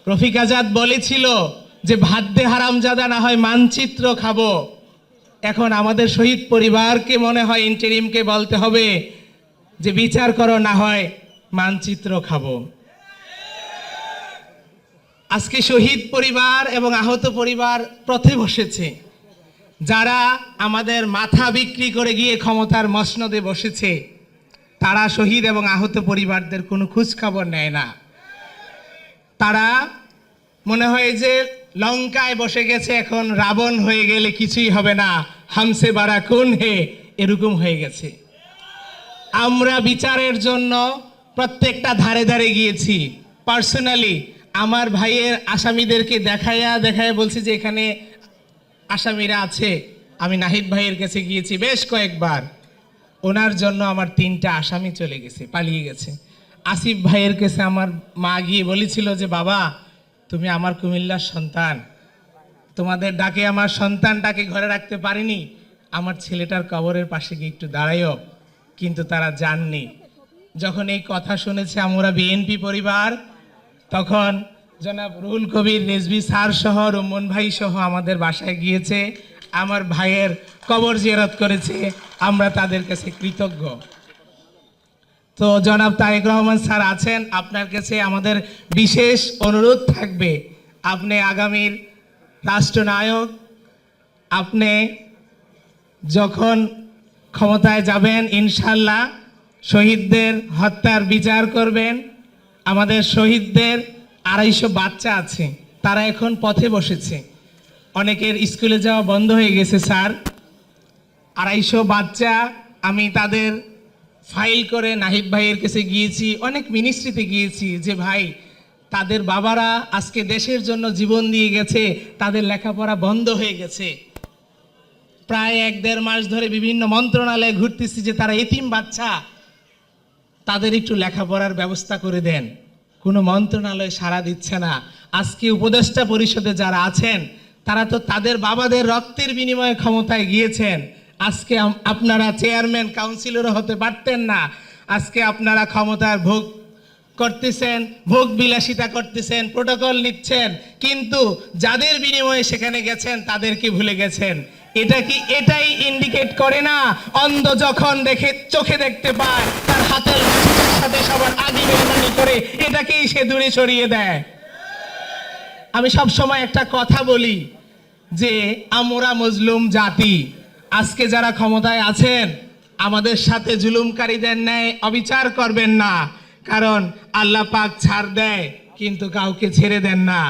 রফিক আজাদ বলেছিল যে ভাত দে হারামজাদা, না হয় মানচিত্র খাবো। এখন আমাদের শহীদ পরিবারকে মনে হয় ইন্টারিমকে বলতে হবে যে বিচার করো, না হয় মানচিত্র খাবো। আজকে শহীদ পরিবার এবং আহত পরিবার পথে বসেছে। যারা আমাদের মাথা বিক্রি করে গিয়ে ক্ষমতার মসনদে বসেছে, তারা শহীদ এবং আহত পরিবারদের কোনো খোঁজ খবর নেয় না। তারা মনে হয় যে লঙ্কায় বসে গেছে, এখন রাবণ হয়ে গেলে কিছুই হবে না, হামসে বারা কোন হে, এরকম হয়ে গেছে। আমরা বিচারের জন্য প্রত্যেকটা ধারে ধারে গিয়েছি। পার্সোনালি আমার ভাইয়ের আসামিদেরকে দেখাইয়া বলছি যে এখানে আসামিরা আছে। আমি নাহিদ ভাইয়ের কাছে গিয়েছি বেশ কয়েকবার, ওনার জন্য আমার 3টা আসামি চলে গেছে, পালিয়ে গেছে। আসিফ ভাইয়ের কাছে আমার মা গিয়ে বলেছিল যে বাবা, তুমি আমার কুমিল্লার সন্তান, তোমাদের ডাকে আমার সন্তানটাকে ঘরে রাখতে পারিনি, আমার ছেলেটার কবরের পাশে গিয়ে একটু দাঁড়াইও। কিন্তু তারা যাননি। যখন এই কথা শুনেছে আমরা বিএনপি পরিবার, তখন জনাব রুহুল কবির রেজভী স্যার সহ রমন ভাই সহ আমাদের বাসায় গিয়েছে, আমার ভাইয়ের কবর জিয়ারত করেছে। আমরা তাদের কাছে কৃতজ্ঞ। তো জনাব তারেক রহমান স্যার আছেন, আপনার কাছে আমাদের বিশেষ অনুরোধ থাকবে, আপনি আগামীর রাষ্ট্রনায়ক, আপনি যখন ক্ষমতায় যাবেন ইনশাল্লাহ শহীদদের হত্যার বিচার করবেন। আমাদের শহীদদের 250 বাচ্চা আছে, তারা এখন পথে বসেছে। অনেকের স্কুলে যাওয়া বন্ধ হয়ে গেছে স্যার। 250 বাচ্চা, আমি তাদের ফাইল করে নাহিদ ভাইয়ের কাছে গিয়েছি, অনেক মিনিস্ট্রিতে গিয়েছি যে ভাই, তাদের বাবারা আজকে দেশের জন্য জীবন দিয়ে গেছে, তাদের লেখাপড়া বন্ধ হয়ে গেছে। প্রায় 1-1.5 মাস ধরে বিভিন্ন মন্ত্রণালয়ে ঘুরতেছি যে তারা এতিম বাচ্চা, তাদের একটু লেখাপড়ার ব্যবস্থা করে দেন। কোনো মন্ত্রণালয় সাড়া দিচ্ছে না। আজকে উপদেষ্টা পরিষদে যারা আছেন, তারা তো তাদের বাবাদের রক্তের বিনিময়ে ক্ষমতায় গিয়েছেন। আজকে আপনারা চেয়ারম্যান কাউন্সিলরও হতে পারতেন না। আজকে আপনারা ক্ষমতার ভোগ করতেছেন, ভোগ বিলাসিতা করতেছেন, প্রোটোকল নিচ্ছেন, কিন্তু যাদের বিনিময়ে সেখানে গেছেন তাদেরকে ভুলে গেছেন। এটাই ইন্ডিকেট করে না, অন্ধ যখন চোখে দেখতে পায়, তার হাতের সাথে সবার আগে বেমানি করে এটাকেই সে দূরে সরিয়ে দেয়। আমি সব সময় একটা কথা বলি যে আমরা মজলুম জাতি। আজকে যারা ক্ষমতায় আছেন, আমাদের সাথে জুলুমকারীদের ন্যায় অবিচার করবেন না, কারণ আল্লাহ পাক ছাড় দেয় কিন্তু কাউকে ছেড়ে দেন না।